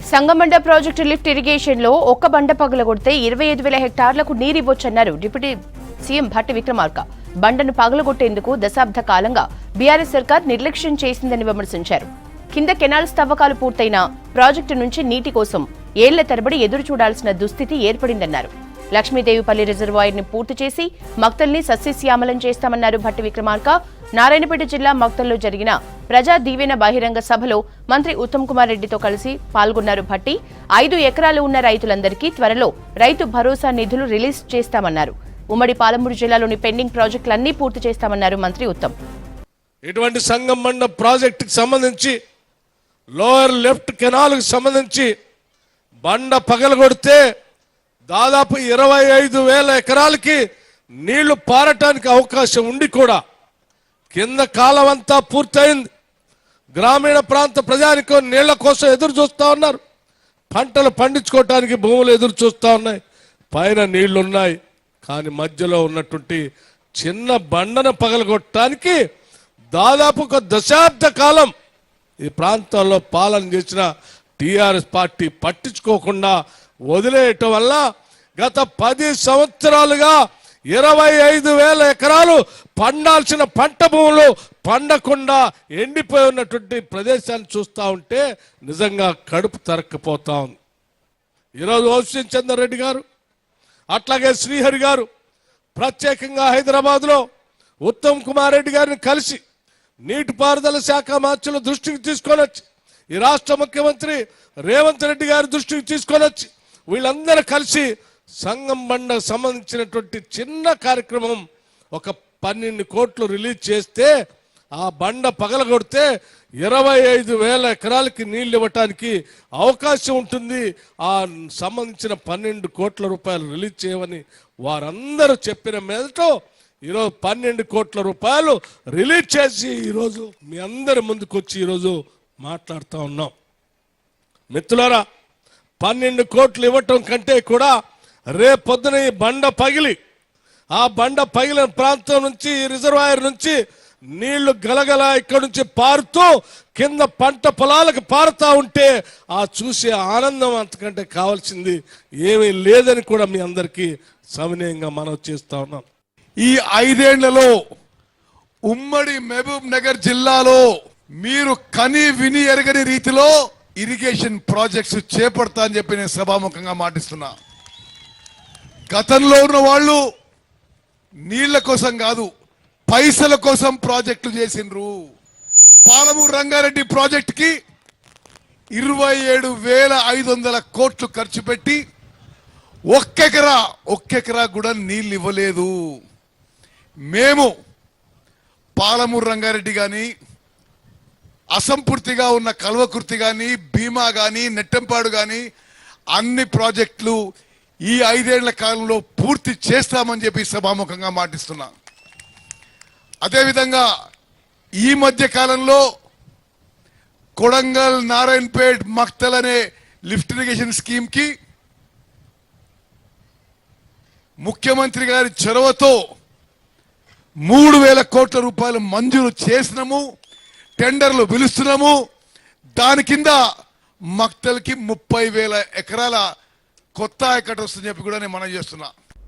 సంగమండ project lift irrigation లో ఒక్క బండ పగలగొడితే 25,000 హెక్టార్లకు నీరివ్వొచ్చన్నారు డిప్యూటీ సీఎం భట్టి విక్రమార్క. బండను పగలగొట్టేందుకు దశాబ్ద కాలంగా బీఆర్ఎస్ సర్కార్ నిర్లక్ష్యం చేసిందని విమర్శించారు. కింద కెనాల్స్ తవ్వకాలు పూర్తయినా ప్రాజెక్టు నుంచి నీటి కోసం ఏళ్ల తరబడి ఎదురు చూడాల్సిన దుస్థితి ఏర్పడిందన్నారు. లక్ష్మీదేవిపల్లి రిజర్వాయర్ ని పూర్తి చేసి మక్తల్ని సస్యశ్యామలం చేస్తామన్నారు భట్టి విక్రమార్క. నారాయణపేట జిల్లా మక్తల్లో జరిగిన ప్రజా దీవెన బహిరంగ సభలో మంత్రి ఉత్తమ్ కుమార్ రెడ్డితో కలిసి పాల్గొన్నారు భట్టి. 5 ఎకరాలు ఉన్న రైతులందరికీ త్వరలో రైతు భరోసా నిధులు రిలీజ్ చేస్తామన్నారు. ఉమ్మడి పాలమూరు జిల్లాలోని పెండింగ్ ప్రాజెక్టులన్నీ పూర్తి చేస్తామన్నారు మంత్రి ఉత్తమ్. ఇటువంటి సంగమండ ప్రాజెక్టుకి సంబంధించి లోయర్ లెఫ్ట్ కెనాల్కి సంబంధించి బండ పగలగొడితే దాదాపు 25,000 ఎకరాలకి నీళ్లు పారటానికి అవకాశం ఉండి కూడా కింద కాలం అంతా పూర్తయింది. గ్రామీణ ప్రాంత ప్రజానికం నీళ్ల కోసం ఎదురు చూస్తూ ఉన్నారు. పంటలు పండించుకోవటానికి భూములు ఎదురు చూస్తూ ఉన్నాయి. పైన నీళ్లున్నాయి, కానీ మధ్యలో ఉన్నటువంటి చిన్న బండను పగలగొట్టడానికి దాదాపు ఒక దశాబ్ద కాలం ఈ ప్రాంతాల్లో పాలన చేసిన టీఆర్ఎస్ పార్టీ పట్టించుకోకుండా వదిలేయటం వల్ల గత 10 సంవత్సరాలుగా 25,000 ఎకరాలు పండాల్సిన పంట భూములు పండకుండా ఎండిపోయి ఉన్నటువంటి ప్రదేశాన్ని చూస్తూ ఉంటే నిజంగా కడుపు తరక్కపోతా ఉంది. ఈరోజు ఓషన్ చందర్ రెడ్డి గారు అట్లాగే శ్రీహరి గారు ప్రత్యేకంగా హైదరాబాద్లో ఉత్తమ్ కుమార్ రెడ్డి గారిని కలిసి నీటిపారుదల శాఖ మంత్రుల దృష్టికి తీసుకొని వచ్చి ఈ రాష్ట్ర ముఖ్యమంత్రి రేవంత్ రెడ్డి గారి దృష్టికి తీసుకొని వచ్చి వీళ్ళందరూ కలిసి సంగమండ సంబంధించినటువంటి చిన్న కార్యక్రమం ఒక 12 కోట్లు రిలీజ్ చేస్తే ఆ బండ పగలగొడితే 25,000 ఎకరాలకి నీళ్ళు ఇవ్వటానికి అవకాశం ఉంటుంది. ఆ సంబంధించిన 12 కోట్ల రూపాయలు రిలీజ్ చేయమని వారందరూ చెప్పిన మీదట ఈరోజు 12 కోట్ల రూపాయలు రిలీజ్ చేసి ఈరోజు మీ అందరి ముందుకు వచ్చి ఈరోజు మాట్లాడుతూ ఉన్నాం. మిత్రులారా, 12 కోట్లు ఇవ్వటం కంటే కూడా రేపొద్దున ఈ బండ పగిలి ఆ బండ పగిలిన ప్రాంతం నుంచి రిజర్వాయర్ నుంచి నీళ్లు గలగల ఇక్కడి నుంచి పారుతూ కింద పంట పొలాలకు పారుతూ ఉంటే ఆ చూసే ఆనందం అంతకంటే కావాల్సింది ఏమీ లేదని కూడా మీ అందరికీ సవినయంగా మనవి చేస్తా ఉన్నాం. ఈ 5 ఏళ్లలో ఉమ్మడి మహబూబ్ నగర్ జిల్లాలో మీరు కని విని ఎరగని రీతిలో ఇరిగేషన్ ప్రాజెక్ట్స్ చేపడతా అని చెప్పి నేను సభాముఖంగా మాటిస్తున్నా. గతంలో ఉన్న వాళ్ళు నీళ్ల కోసం కాదు, పైసల కోసం ప్రాజెక్టులు చేసిండ్రు. పాలమూరు రంగారెడ్డి ప్రాజెక్టుకి 27,500 కోట్లు ఖర్చు పెట్టి ఒక్కెకరా కూడా నీళ్ళు ఇవ్వలేదు. మేము పాలమూరు రంగారెడ్డి కానీ అసంపూర్తిగా ఉన్న కల్వకుర్తి కానీ భీమా కానీ నెట్టంపాడు కానీ అన్ని ప్రాజెక్టులు ఈ 5 ఏళ్ల కాలంలో పూర్తి చేస్తామని చెప్పి సభాముఖంగా మాటిస్తున్నా. అదేవిధంగా ఈ మధ్య కాలంలో కొడంగల్, నారాయణపేట్, మక్తల్ అనే లిఫ్ట్ ఇరిగేషన్ స్కీమ్కి ముఖ్యమంత్రి గారి చొరవతో 3,000 కోట్ల రూపాయలు మంజూరు చేసినాము. టెండర్లు పిలుస్తున్నాము. దాని కింద మక్తల్కి 30,000 ఎకరాల కొత్త ఆయకట్టు వస్తుందని చెప్పి కూడా నేను మనం చేస్తున్నా.